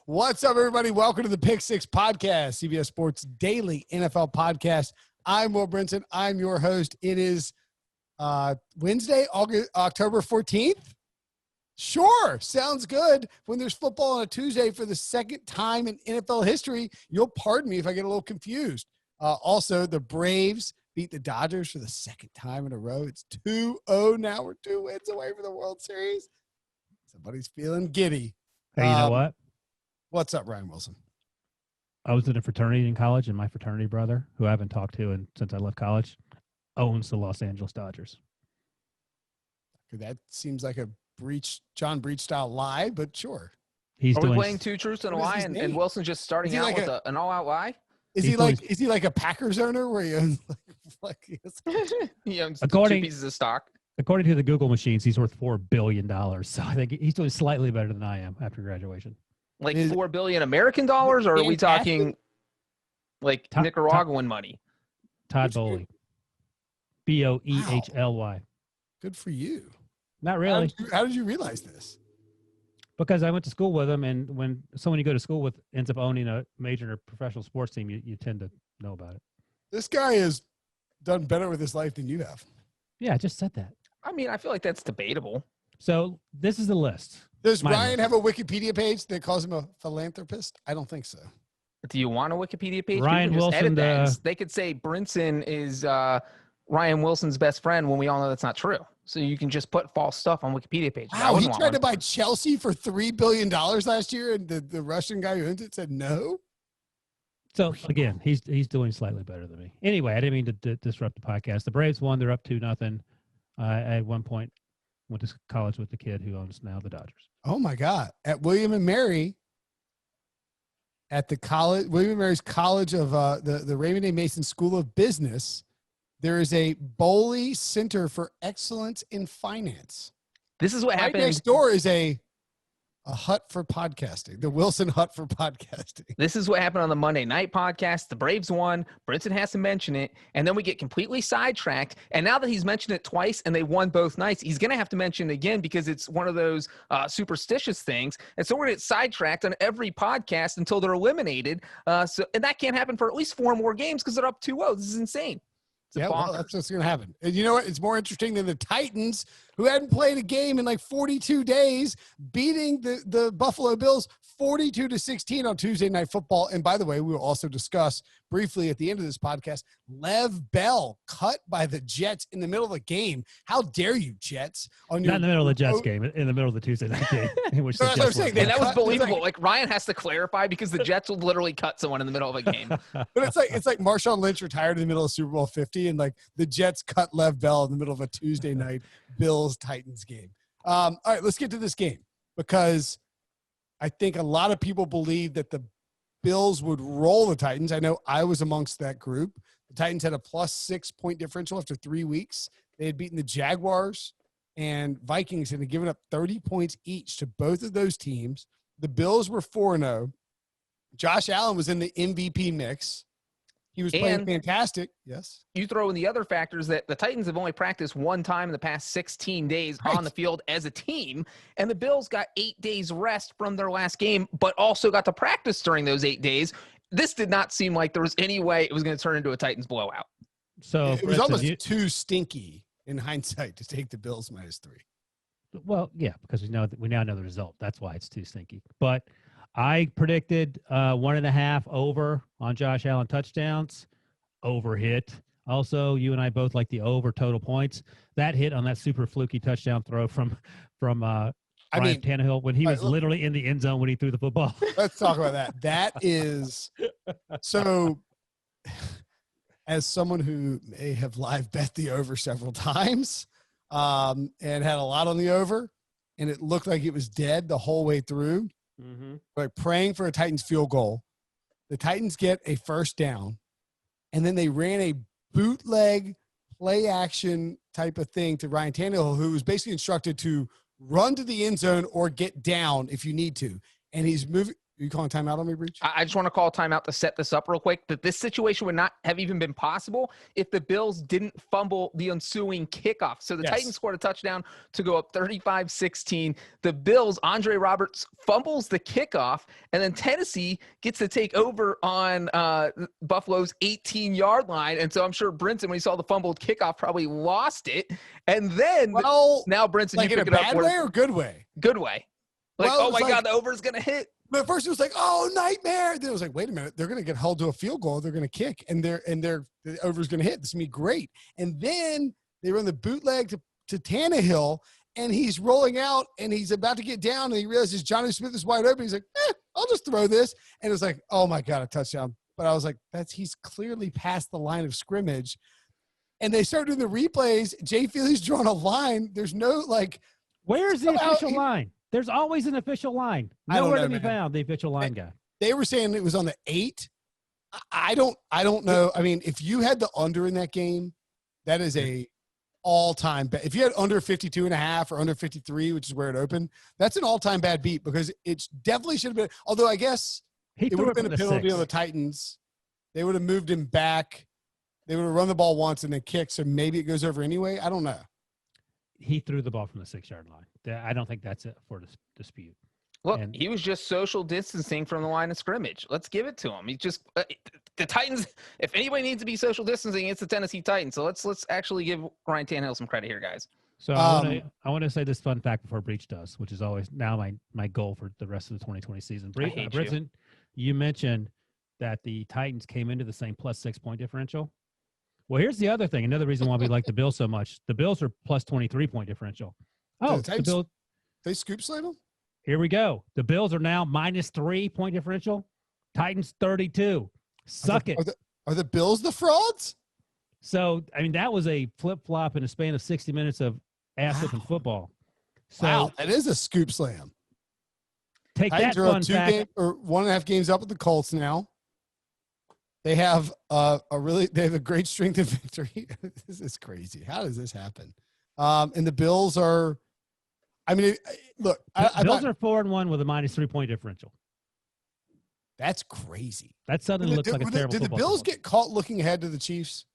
What's up, everybody? Welcome to the Pick Six Podcast, CBS Sports Daily NFL Podcast. I'm Will Brinson. I'm your host. It is Wednesday, October 14th. Sure, sounds good. When there's football on a Tuesday for the second time in NFL history, you'll pardon me if I get a little confused. Also, the Braves beat the Dodgers for the second time in a row. It's 2-0 now. We're 2 wins away from the World Series. Somebody's feeling giddy. Hey, you know what? What's up, Ryan Wilson? I was in a fraternity in college, and my fraternity brother, who I haven't talked to since I left college, owns the Los Angeles Dodgers. That seems like a John Breech style lie, but sure. Are we playing two truths and a lie, and Wilson's just starting out with an all-out lie? Is he like a Packers owner where he owns he owns two pieces of stock? According to the Google machines, he's worth $4 billion. So I think he's doing slightly better than I am after graduation. Like $4 billion American dollars, or are we talking like Nicaraguan money? Todd Bowley. Boehly. Wow. Good for you. Not really. How did you realize this? Because I went to school with him, and when someone you go to school with ends up owning a major professional sports team, you tend to know about it. This guy has done better with his life than you have. Yeah, I just said that. I mean, I feel like that's debatable. So this is the list. Does Ryan have a Wikipedia page that calls him a philanthropist? I don't think so. Do you want a Wikipedia page? Ryan Wilson. They could say Brinson is Ryan Wilson's best friend when we all know that's not true. So you can just put false stuff on Wikipedia pages. Wow, he tried to buy Chelsea for $3 billion last year, and the Russian guy who owns it said no? So, again, he's doing slightly better than me. Anyway, I didn't mean to disrupt the podcast. The Braves won. They're up 2-0. At one point, went to college with the kid who owns now the Dodgers. Oh, my God. At William and Mary, at the college, William and Mary's College of the Raymond A. Mason School of Business, there is a Bowley Center for Excellence in Finance. This is what happened. Right next door is a hut for podcasting, the Wilson Hut for podcasting. This is what happened on the Monday night podcast. The Braves won. Brinson has to mention it. And then we get completely sidetracked. And now that he's mentioned it twice and they won both nights, he's going to have to mention it again because it's one of those superstitious things. And so we're going to get sidetracked on every podcast until they're eliminated. And that can't happen for at least 4 more games because they're up 2-0. This is insane. Yeah, well, that's what's going to happen. And you know what? It's more interesting than the Titans, who hadn't played a game in like 42 days, beating the Buffalo Bills 42-16 on Tuesday Night Football. And by the way, we will also discuss briefly at the end of this podcast, Lev Bell cut by the Jets in the middle of a game. How dare you, Jets? Not in the middle of the Jets game, in the middle of the Tuesday night game. In which and that was believable. Like Ryan has to clarify because the Jets will literally cut someone in the middle of a game. But it's like Marshawn Lynch retired in the middle of Super Bowl 50, and like the Jets cut Lev Bell in the middle of a Tuesday night Bills-Titans game. All right, let's get to this game because I think a lot of people believe that the Bills would roll the Titans. I know I was amongst that group. The Titans had a +6 point differential after 3 weeks. They had beaten the Jaguars and Vikings and had given up 30 points each to both of those teams. The Bills were 4-0. Josh Allen was in the MVP mix. He was playing fantastic. Yes. You throw in the other factors that the Titans have only practiced one time in the past 16 days on the field as a team. And the Bills got 8 days rest from their last game, but also got to practice during those 8 days. This did not seem like there was any way it was going to turn into a Titans blowout. So it was almost too stinky in hindsight to take the Bills -3. Well, yeah, because we now know the result. That's why it's too stinky. But I predicted 1.5 over on Josh Allen touchdowns. Over hit. Also, you and I both like the over total points. That hit on that super fluky touchdown throw from Tannehill when he was literally in the end zone when he threw the football. Let's talk about that. That is so. As someone who may have live bet the over several times, and had a lot on the over, and it looked like it was dead the whole way through. Mm-hmm. Like praying for a Titans field goal. The Titans get a first down, and then they ran a bootleg play action type of thing to Ryan Tannehill, who was basically instructed to run to the end zone or get down if you need to. And he's moving. you calling timeout on me, Breech? I just want to call a timeout to set this up real quick. That this situation would not have even been possible if the Bills didn't fumble the ensuing kickoff. So the Titans scored a touchdown to go up 35-16. The Bills, Andre Roberts fumbles the kickoff, and then Tennessee gets to take over on Buffalo's 18-yard line. And so I'm sure Brinson, when he saw the fumbled kickoff, probably lost it. And then now Brinson, like you in pick a it up. bad way or good way? Good way. Like, Well, oh my like, God, the over is going to hit. But at first it was like, oh, nightmare. Then it was like, wait a minute, they're going to get held to a field goal. They're going to kick, and the over's going to hit. This is going to be great. And then they run the bootleg to Tannehill, and he's rolling out, and he's about to get down, and he realizes Johnny Smith is wide open. He's like, I'll just throw this. And it was like, oh my God, a touchdown. But I was like, he's clearly past the line of scrimmage. And they started doing the replays. Jay Feely's drawn a line. There's no like. Where's the official line? There's always an official line. Nowhere to be found, the official line guy. They were saying it was on the 8. I don't know. I mean, if you had the under in that game, that is a all-time bet. If you had under 52.5 or under 53, which is where it opened, that's an all-time bad beat because it definitely should have been. Although I guess it would have been a penalty on the Titans. They would have moved him back. They would have run the ball once and then kicked, so maybe it goes over anyway. I don't know. He threw the ball from the 6-yard line. I don't think that's it for dispute. Look, he was just social distancing from the line of scrimmage. Let's give it to him. He just the Titans. If anybody needs to be social distancing, it's the Tennessee Titans. So let's actually give Ryan Tannehill some credit here, guys. So I want to say this fun fact before Breech does, which is always now my goal for the rest of the 2020 season. Brinson, you mentioned that the Titans came into the same plus 6-point differential. Well, here's the other thing. Another reason why we like the Bills so much. The Bills are plus 23-point differential. Oh, the Bills. They scoop slide them? Here we go. The Bills are now minus 3-point differential. Titans 32. Suck it. Are the Bills the frauds? So, I mean, that was a flip-flop in a span of 60 minutes of ass-whipping football. So, wow, that is a scoop slam. Take Titans that fun fact. or 1.5 games up with the Colts now. They have they have a great strength of victory. This is crazy. How does this happen? And the Bills are, I mean, look. Bills are 4-1 with a minus 3-point differential. That's crazy. That suddenly looks like a terrible Did the Bills get caught looking ahead to the Chiefs?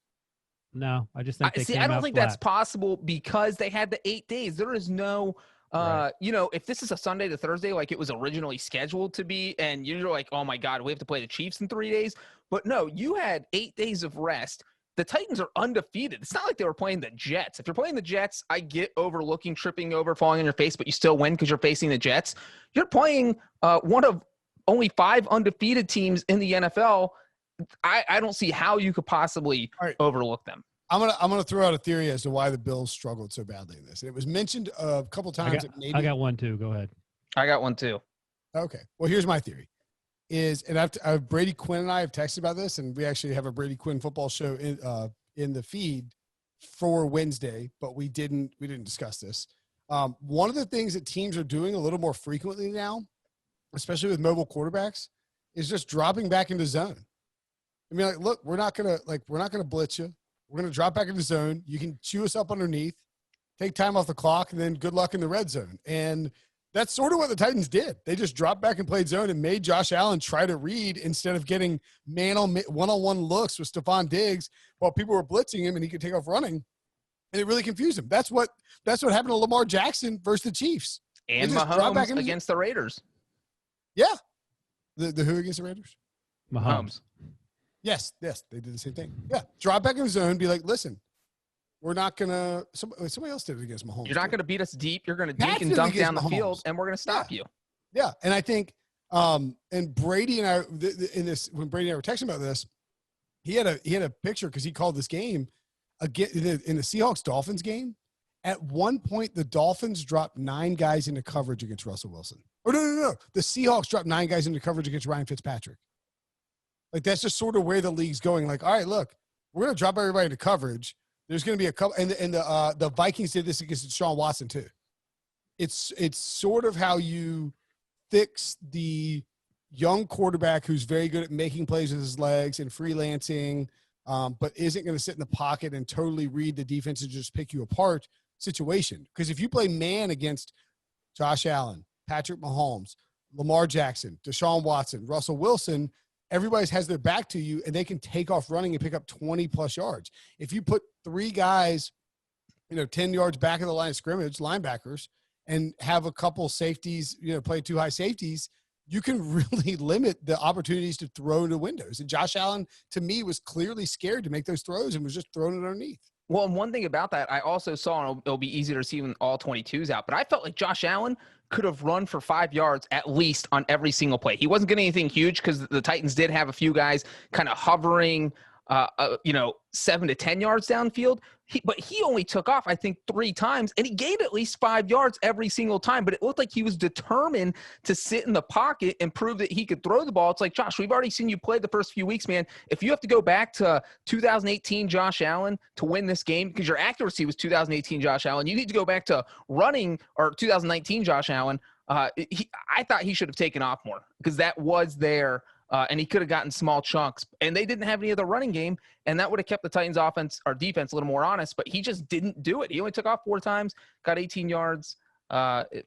No, I just think they came I don't out think flat. that's possible because they had the 8 days. There is no Right. if this is a Sunday to Thursday like it was originally scheduled to be, and you're like, oh my God, we have to play the Chiefs in 3 days. But no, you had 8 days of rest. The Titans are undefeated. It's not like they were playing the Jets. If you're playing the Jets, I get overlooking, tripping over, falling on your face, but you still win because you're facing the Jets. You're playing one of only 5 undefeated teams in the NFL. I don't see how you could possibly overlook them. I'm gonna throw out a theory as to why the Bills struggled so badly in this. It was mentioned a couple times. I got one too. Go ahead. I got one too. Okay. Well, here's my theory. Brady Quinn and I have texted about this, and we actually have a Brady Quinn football show in the feed for Wednesday, but we didn't discuss this. One of the things that teams are doing a little more frequently now, especially with mobile quarterbacks, is just dropping back into zone. I mean, like, look, we're not gonna blitz you. We're going to drop back into zone. You can chew us up underneath, take time off the clock, and then good luck in the red zone. And that's sort of what the Titans did. They just dropped back and played zone and made Josh Allen try to read instead of getting one-on-one looks with Stephon Diggs while people were blitzing him and he could take off running. And it really confused him. That's what happened to Lamar Jackson versus the Chiefs. And Mahomes against the Raiders. Yeah. The who against the Raiders? Mahomes. Yes, they did the same thing. Yeah, drop back in the zone, be like, listen, we're not going to – somebody else did it against Mahomes. You're not going to beat us deep. You're going to dink and dunk down the field, and we're going to stop you. Yeah, and I think and Brady and I when Brady and I were texting about this, he had a picture because he called this game again in the Seahawks-Dolphins game. At one point, the Dolphins dropped 9 guys into coverage against Russell Wilson. Or no. The Seahawks dropped 9 guys into coverage against Ryan Fitzpatrick. Like, that's just sort of where the league's going. Like, all right, look, we're going to drop everybody into coverage. There's going to be a couple, and the Vikings did this against Deshaun Watson too. It's sort of how you fix the young quarterback who's very good at making plays with his legs and freelancing, but isn't going to sit in the pocket and totally read the defense and just pick you apart situation. Because if you play man against Josh Allen, Patrick Mahomes, Lamar Jackson, Deshaun Watson, Russell Wilson, everybody has their back to you and they can take off running and pick up 20+ yards. If you put 3 guys, 10 yards back of the line of scrimmage, linebackers, and have a couple safeties, play 2 high safeties, you can really limit the opportunities to throw into windows. And Josh Allen, to me, was clearly scared to make those throws and was just throwing it underneath. Well, and one thing about that, I also saw, and it'll be easier to see when all 22's out, but I felt like Josh Allen could have run for 5 yards at least on every single play. He wasn't getting anything huge because the Titans did have a few guys kind of hovering, 7 to 10 yards downfield. But he only took off, I think, 3 times, and he gained at least 5 yards every single time. But it looked like he was determined to sit in the pocket and prove that he could throw the ball. It's like, Josh, we've already seen you play the first few weeks, man. If you have to go back to 2018 Josh Allen to win this game, because your accuracy was 2018 Josh Allen, you need to go back to running or 2019 Josh Allen. I thought he should have taken off more because that was there. And he could have gotten small chunks, and they didn't have any other running game, and that would have kept the Titans offense or defense a little more honest, but he just didn't do it. He only took off 4 times, got 18 yards, and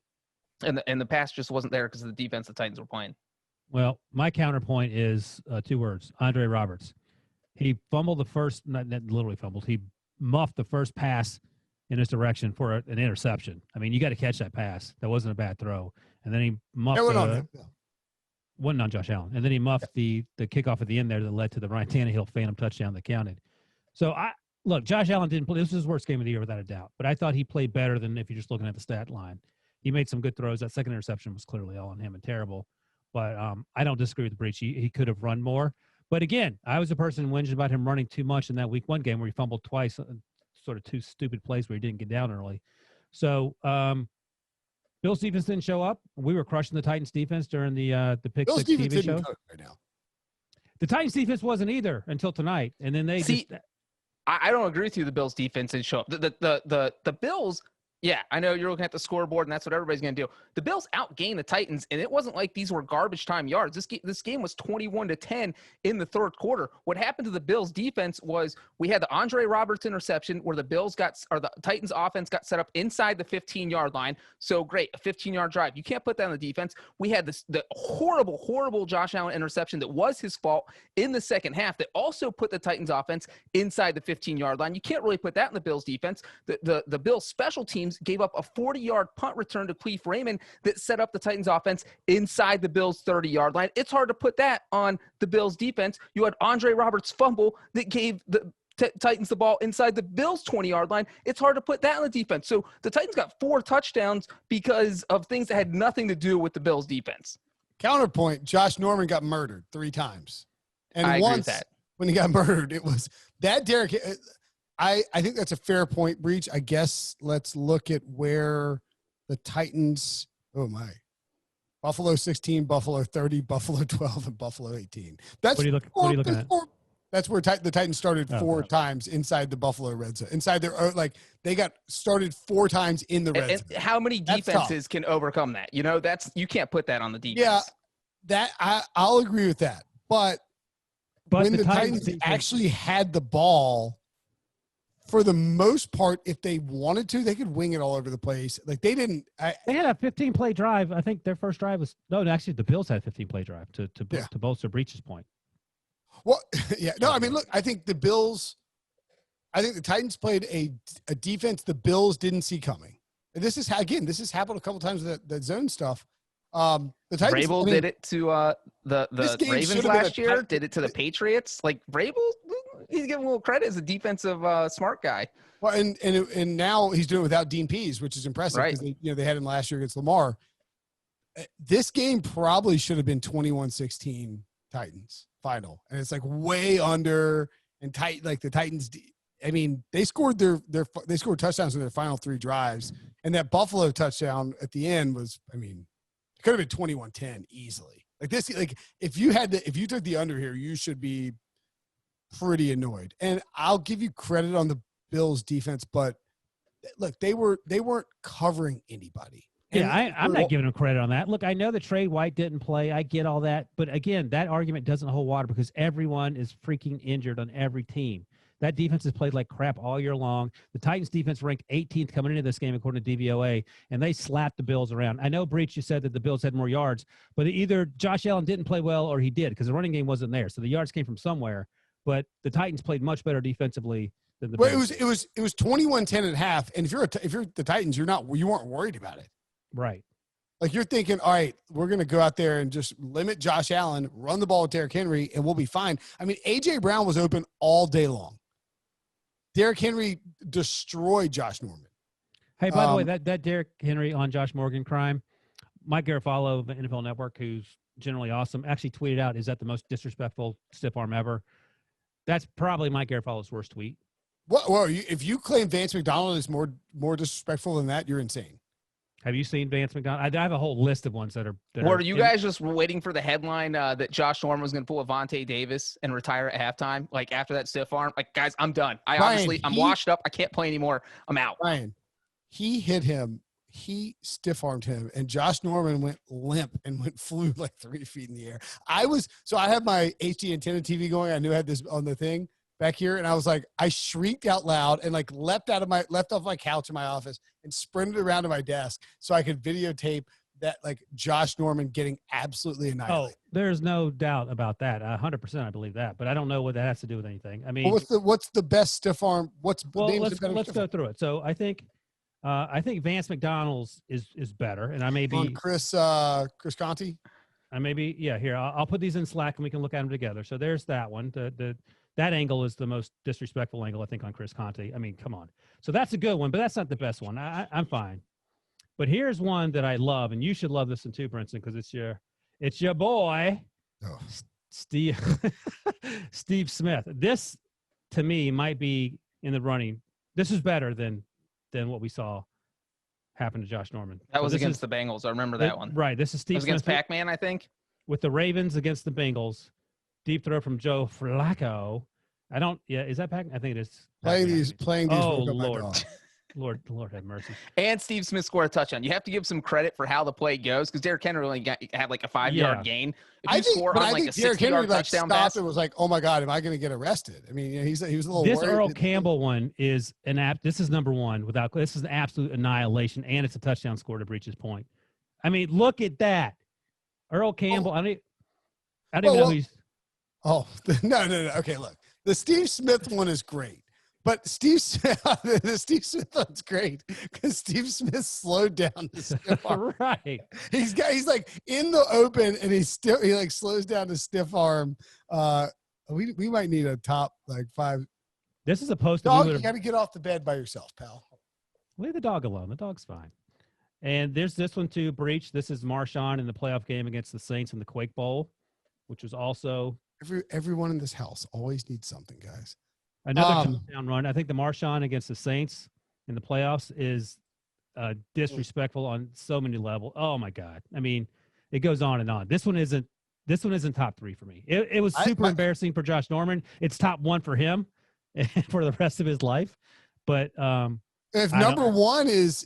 the pass just wasn't there because of the defense the Titans were playing. Well, my counterpoint is 2 words, Andre Roberts. He fumbled the first, not literally fumbled, he muffed the first pass in his direction for an interception. I mean, you got to catch that pass. That wasn't a bad throw. And then he muffed wasn't on Josh Allen. And then he muffed the kickoff at the end there that led to the Ryan Tannehill phantom touchdown that counted. So, look, Josh Allen didn't play. This was his worst game of the year without a doubt. But I thought he played better than if you're just looking at the stat line. He made some good throws. That second interception was clearly all on him and terrible. But I don't disagree with Breech. He could have run more. But, again, I was a person whinging about him running too much in that week 1 game where he fumbled twice, sort of 2 stupid plays where he didn't get down early. So, Bill's defense didn't show up. We were crushing the Titans defense during the Pick Bill's 6 defense TV show. Right now. The Titans defense wasn't either until tonight, and then they I don't agree with you. The Bills defense didn't show up. The Bills. Yeah, I know you're looking at the scoreboard, and that's what everybody's going to do. The Bills outgained the Titans, and it wasn't like these were garbage time yards. This game was 21-10 in the third quarter. What happened to the Bills defense was we had the Andre Roberts interception where the Titans offense got set up inside the 15-yard line. So great, a 15-yard drive. You can't put that on the defense. We had the horrible Josh Allen interception that was his fault in the second half that also put the Titans offense inside the 15-yard line. You can't really put that in the Bills defense. The Bills special teams gave up a 40-yard punt return to Cleve Raymond that set up the Titans offense inside the Bills 30-yard line. It's hard to put that on the Bills defense. You had Andre Roberts fumble that gave the Titans the ball inside the Bills 20-yard line. It's hard to put that on the defense. So the Titans got 4 touchdowns because of things that had nothing to do with the Bills defense. Counterpoint, Josh Norman got murdered 3 times. And I agree once with that. When he got murdered, it was that Derrick. I think that's a fair point, Breech. I guess let's look at where the Titans – oh, my. Buffalo 16, Buffalo 30, Buffalo 12, and Buffalo 18. That's what are you looking at? That's where the Titans started 4 times inside the Buffalo red zone. Inside their they got started 4 times in the red zone. And how many defenses can overcome that? You can't put that on the defense. Yeah, I'll agree with that. But when the Titans actually had the ball – for the most part, if they wanted to, they could wing it all over the place. Like they didn't. They had a 15-play drive. I think their first drive was actually the Bills had a 15-play drive to bolster Breech's point. Well, yeah, no, I mean, look, I think the Titans played a defense the Bills didn't see coming. And this has happened a couple times with that zone stuff. The Titans, Vrabel did it to the Ravens last year. Did it to the Patriots. Like Vrabel, he's giving a little credit as a defensive smart guy. Well, and now he's doing it without Dean Pease, which is impressive because they had him last year against Lamar. This game probably should have been 21-16 Titans final, and it's like way under and tight. Like the Titans, I mean, they scored they scored touchdowns in their final 3 drives, and that Buffalo touchdown at the end was, I mean. It could have been 21-10 easily. Like this, like if you took the under here, you should be pretty annoyed. And I'll give you credit on the Bills defense, but look, they weren't covering anybody. Yeah, I'm not giving them credit on that. Look, I know that Trey White didn't play. I get all that. But again, that argument doesn't hold water because everyone is freaking injured on every team. That defense has played like crap all year long. The Titans defense ranked 18th coming into this game, according to DVOA, and they slapped the Bills around. I know, Breech, you said that the Bills had more yards, but either Josh Allen didn't play well or he did, because the running game wasn't there. So the yards came from somewhere, but the Titans played much better defensively than the Bills. It was 21-10 at half, and if you're the Titans, you weren't worried about it. Right. Like, you're thinking, all right, we're going to go out there and just limit Josh Allen, run the ball with Derrick Henry, and we'll be fine. I mean, A.J. Brown was open all day long. Derrick Henry destroyed Josh Norman. Hey, by the way, that Derrick Henry on Josh Morgan crime, Mike Garafolo of the NFL Network, who's generally awesome, actually tweeted out, is that the most disrespectful stiff arm ever? That's probably Mike Garafolo's worst tweet. Well, if you claim Vance McDonald is more disrespectful than that, you're insane. Have you seen Vance McDonald? I have a whole list of ones that are. Were you guys just waiting for the headline that Josh Norman was going to pull Avonte Davis and retire at halftime? Like, after that stiff arm? Like, guys, I'm done. I'm washed up. I can't play anymore. I'm out. Ryan, he hit him. He stiff-armed him, and Josh Norman went limp and flew like 3 feet in the air. I had my HD antenna TV going. I knew I had this on the thing back here, and I was like, I shrieked out loud and like left off my couch in my office and sprinted around to my desk so I could videotape that, like, Josh Norman getting absolutely annihilated. Oh, there's no doubt about that. 100%, I believe that, but I don't know what that has to do with anything. I mean, what's the best stiff arm? Let's go through it. So I think Vance McDonald's is better, and I may be on Chris Conti. I may be here. I'll put these in Slack and we can look at them together. So there's that one. That angle is the most disrespectful angle, I think, on Chris Conti. I mean, come on. So that's a good one, but that's not the best one. I'm fine. But here's one that I love, and you should love this one too, Brinson, because it's your boy, Steve Smith. This, to me, might be in the running. This is better than what we saw happen to Josh Norman. That was against the Bengals. I remember that one. Right. This is Steve Smith against Pac-Man, I think. With the Ravens against the Bengals. Deep throw from Joe Flacco. Is that Pac? I think it is. Playing these. Oh, Lord. Lord have mercy. And Steve Smith scored a touchdown. You have to give some credit for how the play goes, because Derrick Henry only had like a 5-yard gain. If you score on like a 60-yard touchdown pass, it was like, oh my God, am I going to get arrested? I mean, he was a little This worried. Earl Campbell one is this is number one this is an absolute annihilation, and it's a touchdown score to Breech's point. I mean, look at that. Earl Campbell. I don't even know who he's. Oh, no. Okay, look. The Steve Smith one is great. But the Steve Smith one's great because Steve Smith slowed down the stiff arm. Right. He's like in the open, and he like slows down the stiff arm. We might need a top like 5. This is a post. Dog, you got to get off the bed by yourself, pal. Leave the dog alone. The dog's fine. And there's this one too, Breech. This is Marshawn in the playoff game against the Saints in the Quake Bowl, which was also everyone in this house always needs something, guys. Another touchdown run. I think the Marshawn against the Saints in the playoffs is disrespectful on so many levels. Oh my God! I mean, it goes on and on. This one isn't top 3 for me. It was super embarrassing for Josh Norman. It's top 1 for him and for the rest of his life. But if number one is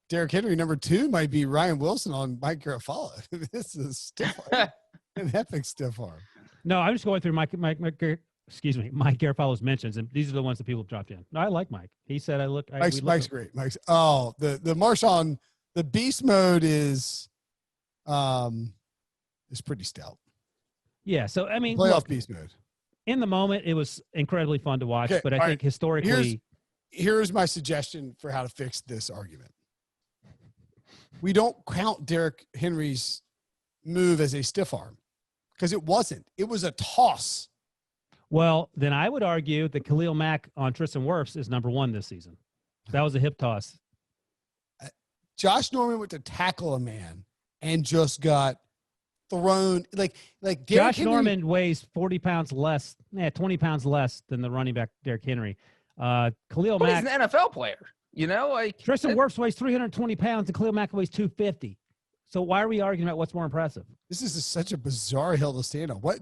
Derrick Henry, number 2 might be Ryan Wilson on Mike Garafolo. This is a stiff arm, an epic stiff arm. No, I'm just going through Mike Garafolo's mentions, and these are the ones that people have dropped in. No, I like Mike. He said, Mike's great. The Marshawn, the beast mode is pretty stout. Yeah. So, I mean, playoff beast mode. In the moment, it was incredibly fun to watch, but I think historically. Here's my suggestion for how to fix this argument. We don't count Derrick Henry's move as a stiff arm. Because it wasn't. It was a toss. Well, then I would argue that Khalil Mack on Tristan Wirfs is number 1 this season. That was a hip toss. Josh Norman went to tackle a man and just got thrown. Like Josh Norman weighs 40 pounds less, 20 pounds less than the running back Derrick Henry. Khalil Mack. He's an NFL player. Tristan Wirfs weighs 320 pounds and Khalil Mack weighs 250. So why are we arguing about what's more impressive? This is such a bizarre hill to stand on. Are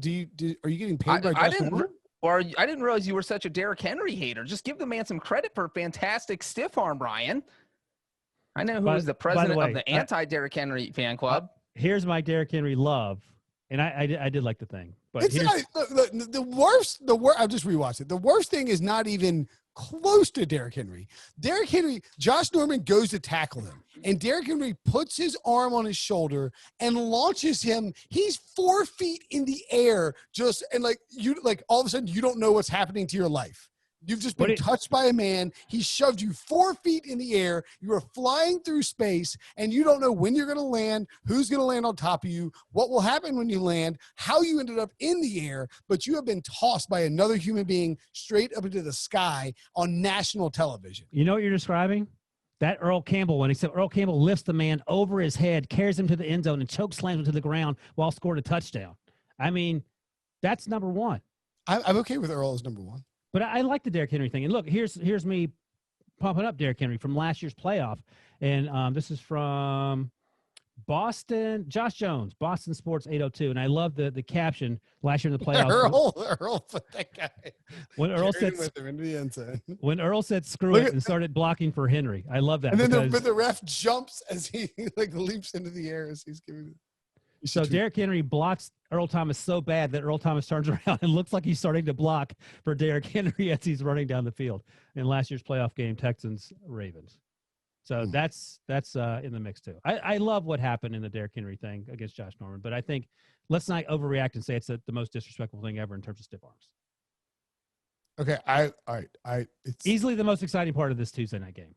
you getting paid by Josh Norman? I didn't realize you were such a Derrick Henry hater. Just give the man some credit for a fantastic stiff arm, Brian. I know who is the president of the anti-Derrick Henry fan club. Here's my Derrick Henry love, and I did like the thing, But It's here's, not, look, the worst. I've just rewatched it. The worst thing is not even close to Derrick Henry. Derrick Henry, Josh Norman goes to tackle him, and Derrick Henry puts his arm on his shoulder and launches him. He's 4 feet in the air, and like all of a sudden you don't know what's happening to your life. You've just been touched by a man. He shoved you 4 feet in the air. You are flying through space, and you don't know when you're going to land, who's going to land on top of you, what will happen when you land, how you ended up in the air, but you have been tossed by another human being straight up into the sky on national television. you know what you're describing? That Earl Campbell one, except Earl Campbell lifts the man over his head, carries him to the end zone, and choke slams him to the ground while scoring a touchdown. I mean, that's number one. I'm okay with Earl as number one. But I like the Derrick Henry thing. And look, here's me pumping up Derrick Henry from last year's playoff. And this is from Boston, Josh Jones, Boston Sports 802. And I love the caption last year in the playoffs. Earl put that guy. When Earl said with him into the end zone. When Earl said screw it and started blocking for Henry. I love that. And then the ref jumps as he leaps into the air as he's giving it. So Derrick Henry blocks Earl Thomas so bad that Earl Thomas turns around and looks like he's starting to block for Derrick Henry as he's running down the field in last year's playoff game, Texans-Ravens. So that's in the mix too. I love what happened in the Derrick Henry thing against Josh Norman, but I think let's not overreact and say it's the most disrespectful thing ever in terms of stiff arms. Okay, it's easily the most exciting part of this Tuesday night game.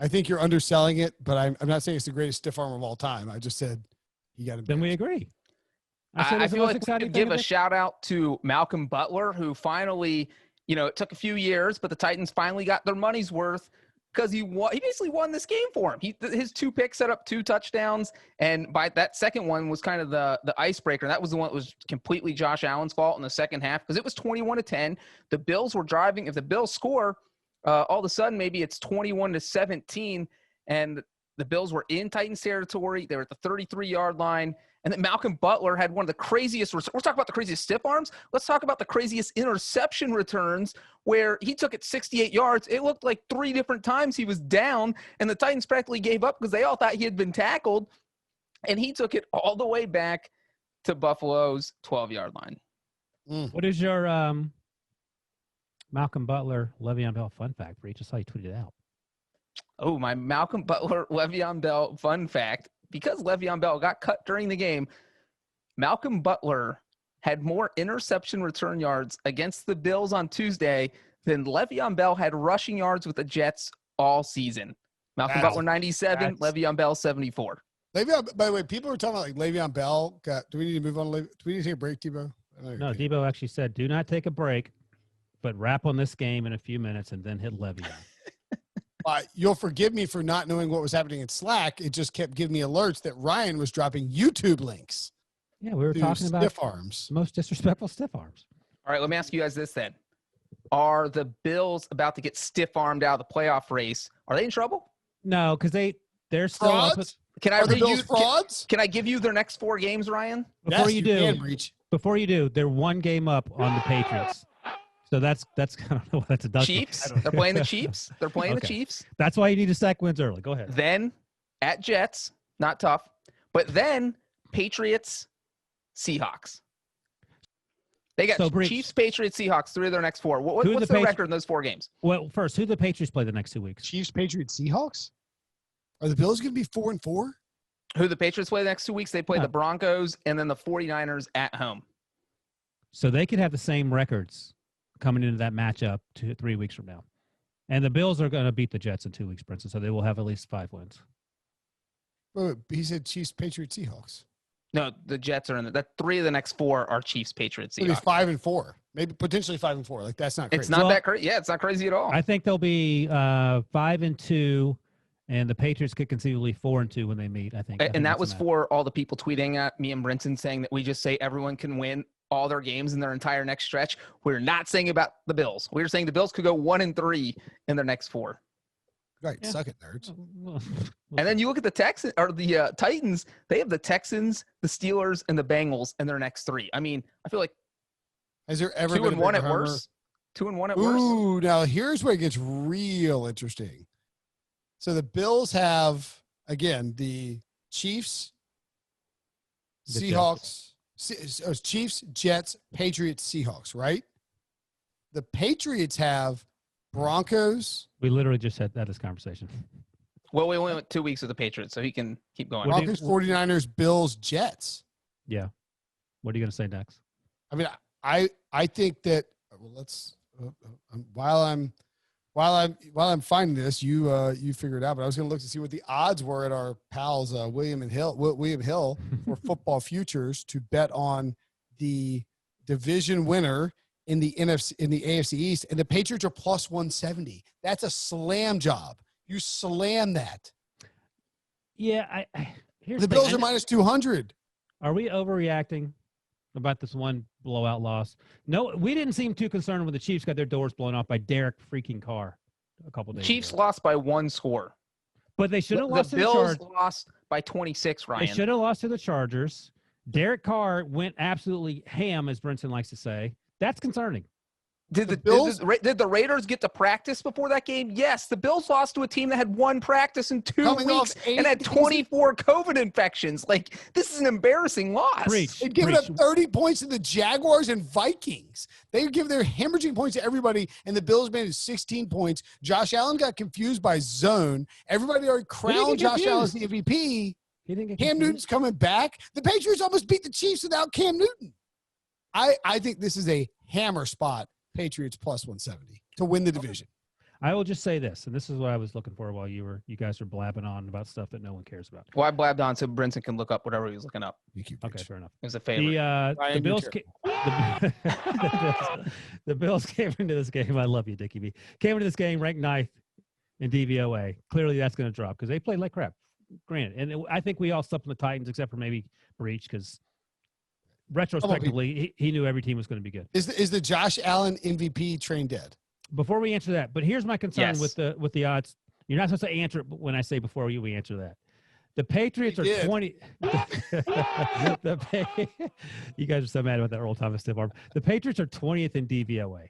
I think you're underselling it, but I'm not saying it's the greatest stiff arm of all time. I just said you got to. Then we agree. I feel like we could give a shout out to Malcolm Butler, who finally, it took a few years, but the Titans finally got their money's worth because he basically won this game for him. His 2 picks set up 2 touchdowns, and by that second one was kind of the icebreaker. That was the one that was completely Josh Allen's fault in the second half because it was 21-10. The Bills were driving. If the Bills score, all of a sudden maybe it's 21-17, and the Bills were in Titans territory. They were at the 33-yard line, and then Malcolm Butler had one of the craziest – we're talking about the craziest stiff arms. Let's talk about the craziest interception returns where he took it 68 yards. It looked like 3 different times he was down, and the Titans practically gave up because they all thought he had been tackled, and he took it all the way back to Buffalo's 12-yard line. What is your Malcolm Butler, Le'Veon Bell fun fact, Breech? I saw you tweeted out. Oh, my Malcolm Butler, Le'Veon Bell fun fact. Because Le'Veon Bell got cut during the game, Malcolm Butler had more interception return yards against the Bills on Tuesday than Le'Veon Bell had rushing yards with the Jets all season. Malcolm Butler 97, Le'Veon Bell 74. Le'Veon, by the way, people were talking about Le'Veon Bell. Do we need to move on? Do we need to take a break, Debo? No, Debo actually said, do not take a break, but wrap on this game in a few minutes and then hit Le'Veon. You'll forgive me for not knowing what was happening in Slack. It just kept giving me alerts that Ryan was dropping YouTube links. Yeah, we were talking about stiff arms. Most disrespectful stiff arms. All right, let me ask you guys this then. Are the Bills about to get stiff-armed out of the playoff race? Are they in trouble? No, because they're still frauds? up with, Can I Are the read Bills you? frauds? Can I give you their next 4 games, Ryan? Before you do, they're 1 game up on the Patriots. So that's I don't know what that's a duck. Chiefs. They're playing the Chiefs. They're playing the Chiefs. That's why you need to stack wins early. Go ahead. Then at Jets, not tough. But then Patriots, Seahawks. They got Chiefs, Patriots, Seahawks, 3 of their next 4. What's the record in those 4 games? Well, first, who do the Patriots play the next 2 weeks? Chiefs, Patriots, Seahawks? Are the Bills going to be 4-4? Who the Patriots play the next 2 weeks? They play the Broncos and then the 49ers at home. So they could have the same records coming into that matchup 3 weeks from now. And the Bills are going to beat the Jets in 2 weeks, Brinson, so they will have at least 5 wins. Wait, he said Chiefs, Patriots, Seahawks. No, the Jets are in that 3 of the next 4 are Chiefs, Patriots, Seahawks. It'll be 5-4, maybe potentially 5-4. Like that's not crazy. It's not that crazy. Yeah, it's not crazy at all. I think they'll be 5-2, and the Patriots could conceivably 4-2 when they meet. I think that was for all the people tweeting at me and Brinson saying that we just say everyone can win all their games in their entire next stretch. We're not saying about the Bills. We're saying the Bills could go 1-3 in their next 4. Right, yeah. Suck it, nerds. And then you look at the Texans or the Titans. They have the Texans, the Steelers, and the Bengals in their next 3. I mean, I feel like has there ever 2-1 at worst? 2-1 at worst. Ooh, now here's where it gets real interesting. So the Bills have again the Chiefs, Seahawks, Chiefs, Jets, Patriots, Seahawks, right? The Patriots have Broncos. We literally just had this conversation. Well, we went 2 weeks with the Patriots, so he can keep going. Broncos, 49ers, Bills, Jets. Yeah. What are you going to say next? I mean, I think that while I'm finding this, you figure it out. But I was going to look to see what the odds were at our pals William Hill for football futures to bet on the division winner in the AFC East, and the Patriots are plus 170. That's a slam job. You slam that. Yeah, here's the Bills are minus 200. Are we overreacting about this one blowout loss? No, we didn't seem too concerned when the Chiefs got their doors blown off by Derrick freaking Carr a couple days Chiefs ago. lost by 1 score. But they should have lost to the Bills Chargers. lost by 26, Ryan. They should have lost to the Chargers. Derek Carr went absolutely ham, as Brinson likes to say. That's concerning. Did the Raiders get to practice before that game? Yes. The Bills lost to a team that had 1 practice in 2 weeks and had 24 COVID infections. Like, this is an embarrassing loss. They've given up 30 points to the Jaguars and Vikings. They give their hemorrhaging points to everybody, and the Bills managed 16 points. Josh Allen got confused by zone. Everybody already crowned Josh Allen as the MVP. Cam Newton's coming back. The Patriots almost beat the Chiefs without Cam Newton. I think this is a hammer spot. Patriots plus 170 to win the division. I will just say this, and this is what I was looking for while you guys were blabbing on about stuff that no one cares about. Well, I blabbed on so Brinson can look up whatever he was looking up. Okay, fair enough. It was a favorite. The Bills came into this game. I love you, Dickie B. Came into this game ranked 9th in DVOA. Clearly, that's going to drop because they played like crap. Granted, and I think we all slept on the Titans except for maybe Breech because retrospectively, he knew every team was going to be good. Is the Josh Allen MVP train dead? Before we answer that, but here's my concern with the odds. You're not supposed to answer it when I say before we answer that. The Patriots are 20. You guys are so mad about that Earl Thomas stiff arm. The Patriots are 20th in DVOA.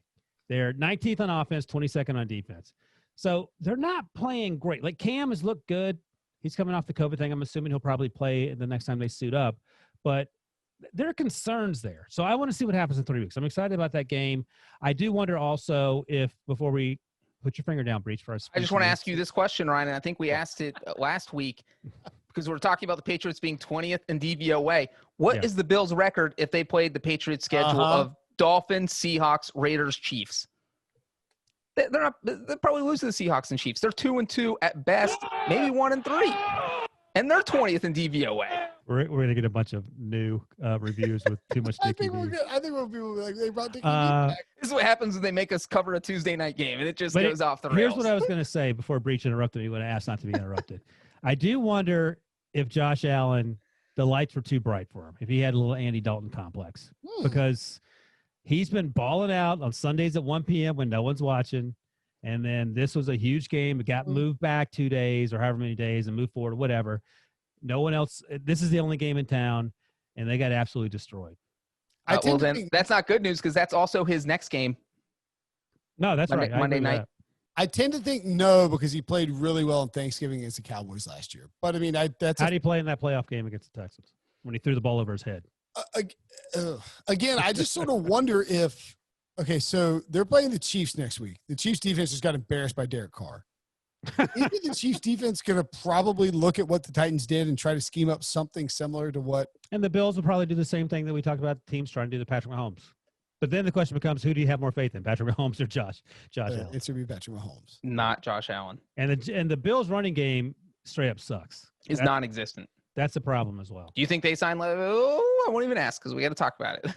They're 19th on offense, 22nd on defense. So they're not playing great. Like Cam has looked good. He's coming off the COVID thing. I'm assuming he'll probably play the next time they suit up. But there are concerns there. So I want to see what happens in 3 weeks. I'm excited about that game. I do wonder also if, before we put your finger down, Breech, for us. I just want to ask you this question, Ryan, and I think we asked it last week because we're talking about the Patriots being 20th in DVOA. What is the Bills' record if they played the Patriots' schedule of Dolphins, Seahawks, Raiders, Chiefs? They'll probably lose to the Seahawks and Chiefs. They're 2-2 at best, maybe 1-3. And they're 20th in DVOA. We're going to get a bunch of new reviews with too much Dickie B. I think we'll be like, they brought Dickie B back. This is what happens when they make us cover a Tuesday night game, and it just goes off the rails. Here's what I was going to say before Breech interrupted me when I asked not to be interrupted. I do wonder if Josh Allen, the lights were too bright for him, if he had a little Andy Dalton complex. Because he's been balling out on Sundays at 1 p.m. when no one's watching. And then this was a huge game. It got moved back 2 days or however many days and moved forward or whatever. No one else. This is the only game in town, and they got absolutely destroyed. Well, then that's not good news because that's also his next game. No, that's right. Monday night. I tend to think no because he played really well on Thanksgiving against the Cowboys last year. But, I mean, that's how did he play in that playoff game against the Texans when he threw the ball over his head? Again, I just sort of wonder if – okay, so they're playing the Chiefs next week. The Chiefs defense just got embarrassed by Derek Carr. Isn't the Chiefs defense going to probably look at what the Titans did and try to scheme up something similar to what? And the Bills will probably do the same thing that we talked about teams trying to do to Patrick Mahomes. But then the question becomes, who do you have more faith in, Patrick Mahomes or Josh Allen? It's going to be Patrick Mahomes. Not Josh Allen. And the Bills running game straight up sucks. Is non-existent. That's a problem as well. Do you think they signed? I won't even ask because we got to talk about it.